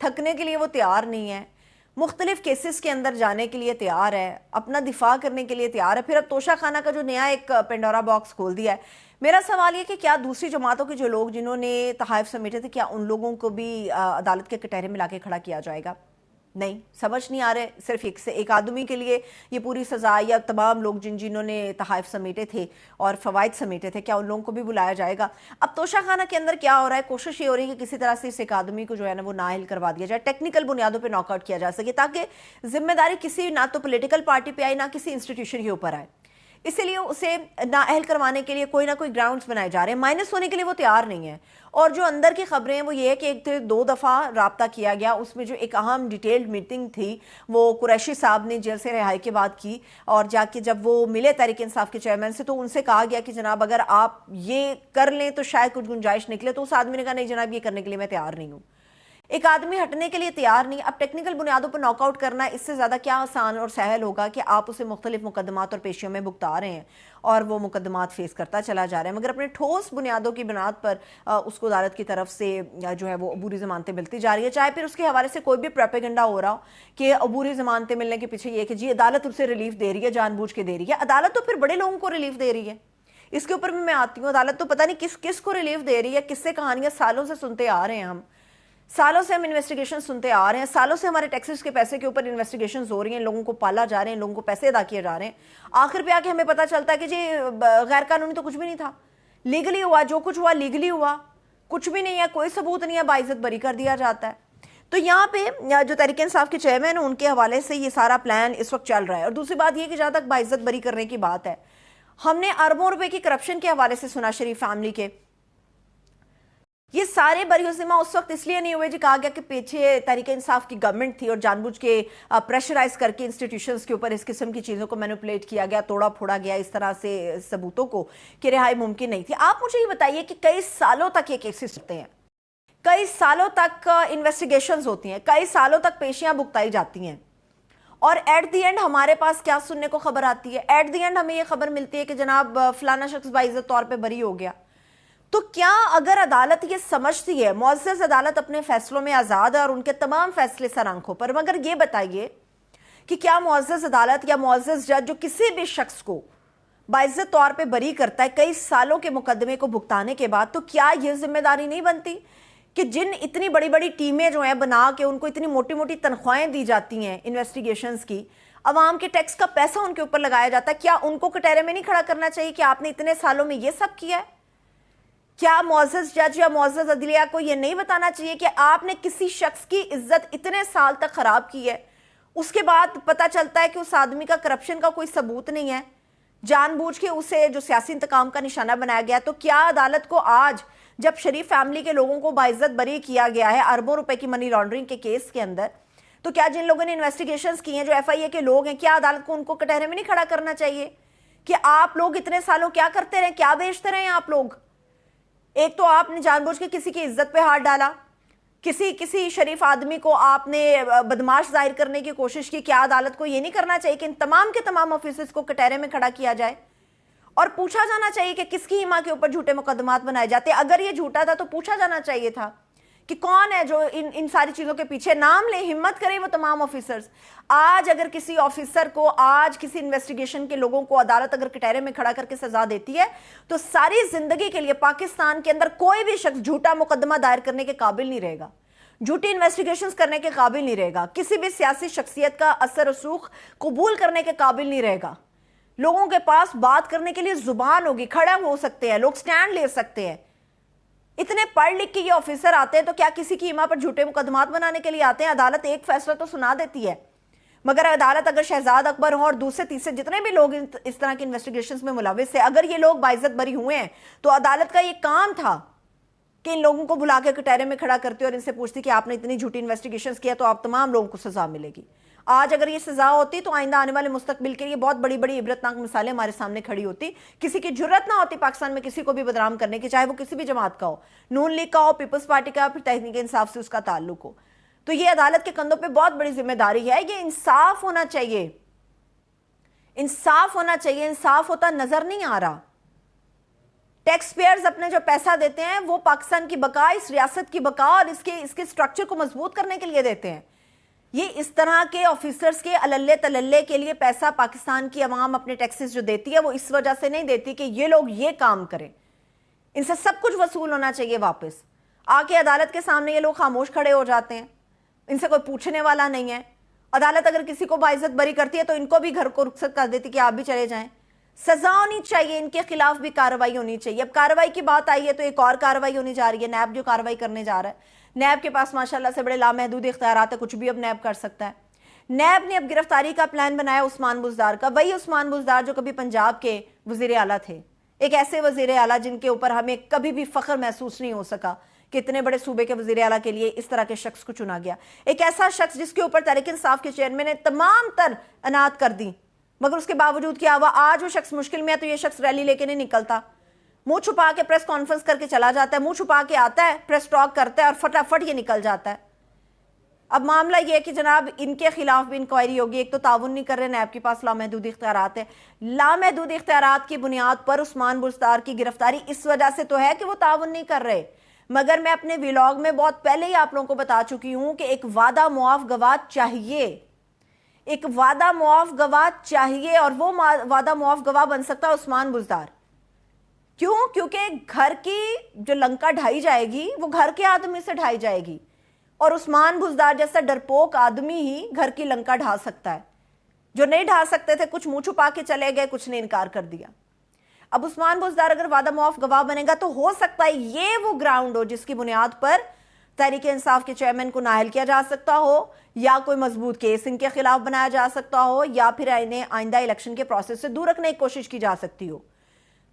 تھکنے کے لیے وہ تیار نہیں ہے، مختلف کیسز کے اندر جانے کے لیے تیار ہے، اپنا دفاع کرنے کے لیے تیار ہے، پھر اب توشہ خانہ کا جو نیا ایک پینڈورا باکس کھول دیا ہے۔ میرا سوال یہ کہ کیا دوسری جماعتوں کے جو لوگ جنہوں نے تحائف سمیٹے تھے، کیا ان لوگوں کو بھی عدالت کے کٹہرے میں لا کے کھڑا کیا جائے گا؟ نہیں، سمجھ نہیں آ رہے، صرف ایک آدمی کے لیے یہ پوری سزا، یا تمام لوگ جنہوں نے تحائف سمیٹے تھے اور فوائد سمیٹے تھے، کیا ان لوگوں کو بھی بلایا جائے گا؟ اب توشہ خانہ کے اندر کیا ہو رہا ہے، کوشش یہ ہو رہی ہے کہ کسی طرح سے اس ایک آدمی کو جو ہے نا وہ نااہل کروا دیا جائے، ٹیکنیکل بنیادوں پہ ناک آؤٹ کیا جا سکے، تاکہ ذمہ داری کسی نہ تو پولیٹیکل پارٹی پہ آئے، نہ کسی انسٹیٹیوشن کے اوپر آئے۔ اسی لیے اسے نااہل کروانے کے لیے کوئی نہ کوئی گراؤنڈز بنائے جا رہے ہیں، مائنس ہونے کے لیے وہ تیار نہیں ہے۔ اور جو اندر کی خبریں ہیں وہ یہ ہے کہ ایک 2 دفعہ رابطہ کیا گیا، اس میں جو ایک اہم ڈیٹیلڈ میٹنگ تھی وہ قریشی صاحب نے جیل سے رہائی کے بعد کی، اور جا کے جب وہ ملے تحریک انصاف کے چیئرمین سے تو ان سے کہا گیا کہ جناب اگر آپ یہ کر لیں تو شاید کچھ گنجائش نکلے، تو اس آدمی نے کہا نہیں جناب یہ کرنے کے لیے میں تیار نہیں ہوں۔ ایک آدمی ہٹنے کے لیے تیار نہیں، اب ٹیکنیکل بنیادوں پر ناک آؤٹ کرنا اس سے زیادہ کیا آسان اور سہل ہوگا کہ آپ اسے مختلف مقدمات اور پیشیوں میں بھگتا رہے ہیں اور وہ مقدمات فیس کرتا چلا جا رہا ہے، مگر اپنے ٹھوس بنیادوں کی بنیاد پر اس کو عدالت کی طرف سے جو ہے وہ عبوری ضمانتیں ملتی جا رہی ہے، چاہے پھر اس کے حوالے سے کوئی بھی پروپیگنڈا ہو رہا ہو کہ عبوری ضمانتیں ملنے کے پیچھے یہ کہ جی عدالت اسے ریلیف دے رہی ہے، جان بوجھ کے دے رہی ہے۔ عدالت تو پھر بڑے لوگوں کو ریلیف دے رہی ہے، اس کے اوپر بھی میں آتی ہوں، عدالت تو پتہ نہیں کس کو ریلیف دے رہی ہے، کس سے کہانیاں سالوں سے سنتے آ رہے ہیں ہم، سالوں سے ہم انویسٹیگیشن سنتے آ رہے ہیں، سالوں سے ہمارے ٹیکسز کے پیسے کے اوپر انویسٹیگیشنز ہو رہی ہیں، لوگوں کو پالا جا رہے ہیں، لوگوں کو پیسے ادا کیے جا رہے ہیں، آخر پہ آ کے ہمیں پتہ چلتا ہے کہ جی غیر قانونی تو کچھ بھی نہیں تھا، لیگلی ہوا، جو کچھ ہوا لیگلی ہوا، کچھ بھی نہیں ہے، کوئی ثبوت نہیں ہے، باعزت بری کر دیا جاتا ہے۔ تو یہاں پہ جو تحریک انصاف کے چیئرمین ہیں ان کے حوالے سے یہ سارا پلان اس وقت چل رہا ہے، اور دوسری بات یہ کہ جہاں تک باعزت بری کرنے کی بات ہے، ہم نے اربوں روپے کی کرپشن کے حوالے سے سنا شریف فیملی کے، یہ سارے بری ذمہ اس وقت اس لیے نہیں ہوئے جی کہا گیا کہ پیچھے تحریک انصاف کی گورنمنٹ تھی اور جان بوجھ کے پریشرائز کر کے انسٹیٹیوشنز کے اوپر اس قسم کی چیزوں کو مینیپولیٹ کیا گیا، توڑا پھوڑا گیا اس طرح سے ثبوتوں کو کہ رہائی ممکن نہیں تھی۔ آپ مجھے یہ بتائیے کہ کئی سالوں تک یہ کیسز ہوتے ہیں، کئی سالوں تک انویسٹیگیشنز ہوتی ہیں، کئی سالوں تک پیشیاں بھگتائی جاتی ہیں، اور ایٹ دی اینڈ ہمارے پاس کیا سننے کو خبر آتی ہے؟ ایٹ دی اینڈ ہمیں یہ خبر ملتی ہے کہ جناب فلانا شخص باعزت طور پہ بری ہو گیا۔ تو کیا اگر عدالت یہ سمجھتی ہے، معزز عدالت اپنے فیصلوں میں آزاد ہے اور ان کے تمام فیصلے سر آنکھوں پر، مگر یہ بتائیے کہ کیا معزز عدالت یا معزز جج جو کسی بھی شخص کو باعزت طور پہ بری کرتا ہے کئی سالوں کے مقدمے کو بھگتانے کے بعد، تو کیا یہ ذمہ داری نہیں بنتی کہ جن اتنی بڑی بڑی ٹیمیں جو ہیں بنا کے ان کو اتنی موٹی موٹی تنخواہیں دی جاتی ہیں انویسٹیگیشنز کی، عوام کے ٹیکس کا پیسہ ان کے اوپر لگایا جاتا ہے، کیا ان کو کٹہرے میں نہیں کھڑا کرنا چاہیے کہ آپ نے اتنے سالوں میں یہ سب کیا ہے؟ کیا معزز جج یا معزز عدلیہ کو یہ نہیں بتانا چاہیے کہ آپ نے کسی شخص کی عزت اتنے سال تک خراب کی ہے، اس کے بعد پتہ چلتا ہے کہ اس آدمی کا کرپشن کا کوئی ثبوت نہیں ہے، جان بوجھ کے اسے جو سیاسی انتقام کا نشانہ بنایا گیا، تو کیا عدالت کو آج جب شریف فیملی کے لوگوں کو باعزت بری کیا گیا ہے اربوں روپے کی منی لانڈرنگ کے کیس کے اندر، تو کیا جن لوگوں نے انویسٹیگیشنز کی ہیں جو ایف آئی اے کے لوگ ہیں، کیا عدالت کو ان کو کٹہرے میں نہیں کھڑا کرنا چاہیے کہ آپ لوگ اتنے سالوں کیا کرتے رہے، کیا بیچتے رہے آپ لوگ؟ ایک تو آپ نے جان بوجھ کے کسی کی عزت پہ ہاتھ ڈالا، کسی شریف آدمی کو آپ نے بدماش ظاہر کرنے کی کوشش کی، کیا عدالت کو یہ نہیں کرنا چاہیے کہ ان تمام کے تمام آفیسرز کو کٹہرے میں کھڑا کیا جائے اور پوچھا جانا چاہیے کہ کس کی ایما کے اوپر جھوٹے مقدمات بنائے جاتے؟ اگر یہ جھوٹا تھا تو پوچھا جانا چاہیے تھا کہ کون ہے جو ان ساری چیزوں کے پیچھے، نام لیں، ہمت کریں وہ تمام آفیسرز۔ آج اگر کسی آفیسر کو، آج کسی انویسٹیگیشن کے لوگوں کو عدالت اگر کٹہرے میں کھڑا کر کے سزا دیتی ہے تو ساری زندگی کے لیے پاکستان کے اندر کوئی بھی شخص جھوٹا مقدمہ دائر کرنے کے قابل نہیں رہے گا، جھوٹی انویسٹیگیشنز کرنے کے قابل نہیں رہے گا، کسی بھی سیاسی شخصیت کا اثر رسوخ قبول کرنے کے قابل نہیں رہے گا۔ لوگوں کے پاس بات کرنے کے لیے زبان ہوگی، کھڑے ہو سکتے ہیں، لوگ سٹینڈ لے سکتے ہیں۔ اتنے پڑھ لکھ کے یہ آفیسر آتے ہیں تو کیا کسی کی ایما پر جھوٹے مقدمات بنانے کے لیے آتے ہیں؟ عدالت ایک فیصلہ تو سنا دیتی ہے، مگر عدالت اگر شہزاد اکبر ہوں اور دوسرے تیسرے جتنے بھی لوگ اس طرح کی انویسٹیگیشنز میں ملوث ہیں، اگر یہ لوگ باعزت بری ہوئے ہیں تو عدالت کا یہ کام تھا کہ ان لوگوں کو بلا کے کٹہرے میں کھڑا کرتے اور ان سے پوچھتی کہ آپ نے اتنی جھوٹی انویسٹیگیشنز کیا تو آپ تمام لوگوں کو سزا ملے گی۔ آج اگر یہ سزا ہوتی تو آئندہ آنے والے مستقبل کے لیے بہت بڑی بڑی عبرتناک مثالیں ہمارے سامنے کھڑی ہوتی، کسی کی جرت نہ ہوتی پاکستان میں کسی کو بھی بدنام کرنے کی، چاہے وہ کسی بھی جماعت کا ہو، نون لیگ کا ہو، پیپلز پارٹی کا، پھر تحریک انصاف سے اس کا تعلق ہو۔ تو یہ عدالت کے کندھوں پہ بہت بڑی ذمہ داری ہے، یہ انصاف ہونا چاہیے، انصاف ہونا چاہیے، انصاف ہوتا نظر نہیں آ رہا۔ ٹیکس پیئرز اپنے جو پیسہ دیتے ہیں وہ پاکستان کی بقا، اس ریاست کی بقا اور اس کے سٹرکچر کو مضبوط کرنے کے لیے دیتے ہیں. یہ اس طرح کے آفیسرز کے اللے تللے کے لیے پیسہ پاکستان کی عوام اپنے ٹیکسز جو دیتی ہے وہ اس وجہ سے نہیں دیتی کہ یہ لوگ یہ کام کریں. ان سے سب کچھ وصول ہونا چاہیے واپس. آ کے عدالت کے سامنے یہ لوگ خاموش کھڑے ہو جاتے ہیں, ان سے کوئی پوچھنے والا نہیں ہے. عدالت اگر کسی کو باعزت بری کرتی ہے تو ان کو بھی گھر کو رخصت کر دیتی کہ آپ بھی چلے جائیں. سزا ہونی چاہیے, ان کے خلاف بھی کارروائی ہونی چاہیے. اب کارروائی کی بات آئی ہے تو ایک اور کارروائی ہونی جا رہی ہے. نیب جو کارروائی کرنے جا رہا ہے, نیب کے پاس ماشاءاللہ سے بڑے لامحدود اختیارات ہیں, کچھ بھی اب نیب کر سکتا ہے. نیب نے اب گرفتاری کا پلان بنایا عثمان بزدار کا, وہی عثمان بزدار جو کبھی پنجاب کے وزیر اعلیٰ تھے, ایک ایسے وزیر اعلیٰ جن کے اوپر ہمیں کبھی بھی فخر محسوس نہیں ہو سکا کہ اتنے بڑے صوبے کے وزیر اعلیٰ کے لیے اس طرح کے شخص کو چنا گیا. ایک ایسا شخص جس کے اوپر تحریک انصاف کے چیئرمین نے تمام تر عنایت کر دی, مگر اس کے باوجود کیا ہوا, آج وہ شخص مشکل میں ہے تو یہ شخص ریلی لے کے نہیں نکلتا, منہ چھپا کے پریس کانفرنس کر کے چلا جاتا ہے, منہ چھپا کے آتا ہے, پریس ٹاک کرتا ہے اور فٹافٹ یہ نکل جاتا ہے. اب معاملہ یہ ہے کہ جناب ان کے خلاف بھی انکوائری ہوگی. ایک تو تعاون نہیں کر رہے, نیب کے پاس لامحدود اختیارات ہیں. لامحدود اختیارات کی بنیاد پر عثمان بزدار کی گرفتاری اس وجہ سے تو ہے کہ وہ تعاون نہیں کر رہے, مگر میں اپنے ویلاگ میں بہت پہلے ہی آپ لوگوں کو بتا چکی ہوں کہ ایک وعدہ معاف گواہ چاہیے, ایک وعدہ معاف گواہ چاہیے, اور وہ وعدہ معاف گواہ بن سکتا ہے عثمان بزدار. کیوں؟ کیونکہ گھر کی جو لنکا ڈھائی جائے گی وہ گھر کے آدمی سے ڈھائی جائے گی, اور عثمان بزدار جیسا ڈرپوک آدمی ہی گھر کی لنکا ڈھا سکتا ہے. جو نہیں ڈھا سکتے تھے کچھ منہ چھپا کے چلے گئے, کچھ نے انکار کر دیا. اب عثمان بزدار اگر وعدہ معاف گواہ بنے گا تو ہو سکتا ہے یہ وہ گراؤنڈ ہو جس کی بنیاد پر تحریک انصاف کے چیئرمین کو نااہل کیا جا سکتا ہو, یا کوئی مضبوط کیس ان کے خلاف بنایا جا سکتا ہو, یا پھر انہیں آئندہ الیکشن کے پروسیس سے دور رکھنے کی کوشش کی جا سکتی ہو.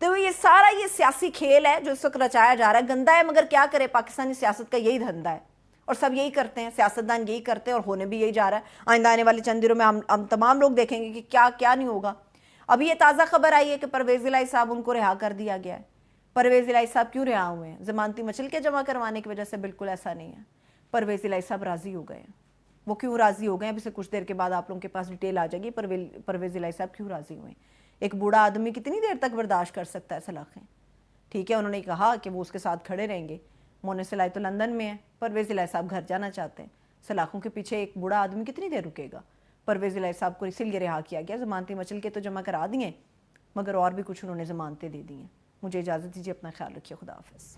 تو یہ سارا یہ سیاسی کھیل ہے جو اس وقت رچایا جا رہا ہے. گندا ہے مگر کیا کرے, پاکستانی سیاست کا یہی دھندا ہے اور سب یہی کرتے ہیں, سیاستدان یہی کرتے ہیں اور ہونے بھی یہی جا رہا ہے. آئندہ آنے والے چند دنوں میں ہم تمام لوگ دیکھیں گے کہ کیا کیا نہیں ہوگا. ابھی یہ تازہ خبر آئی ہے کہ پرویز الہی صاحب ان کو رہا کر دیا گیا ہے. پرویز الہی صاحب کیوں رہا ہوئے ہیں؟ ضمانتی مچل کے جمع کروانے کی وجہ سے؟ بالکل ایسا نہیں ہے. پرویز الہی صاحب راضی ہو گئے ہیں. وہ کیوں راضی ہو گئے ہیں ابھی سے کچھ دیر کے بعد آپ لوگوں کے پاس ڈیٹیل آ جائے گی. پرویز الہی صاحب کیوں راضی ہوئے ہیں؟ ایک بوڑھا آدمی کتنی دیر تک برداشت کر سکتا ہے سلاخیں؟ ٹھیک ہے, انہوں نے کہا کہ وہ اس کے ساتھ کھڑے رہیں گے. مونس الہی تو لندن میں ہے, پرویز الہی صاحب گھر جانا چاہتے ہیں. سلاخوں کے پیچھے ایک بوڑھا آدمی کتنی دیر رکے گا؟ پرویز الہی صاحب کو اسی لیے رہا کیا گیا. ضمانتی مچل کے تو جمع کرا دیے, مگر اور بھی کچھ انہوں نے ضمانتیں دے دی ہیں. مجھے اجازت دیجیے, اپنا خیال رکھیے. خدا حافظ.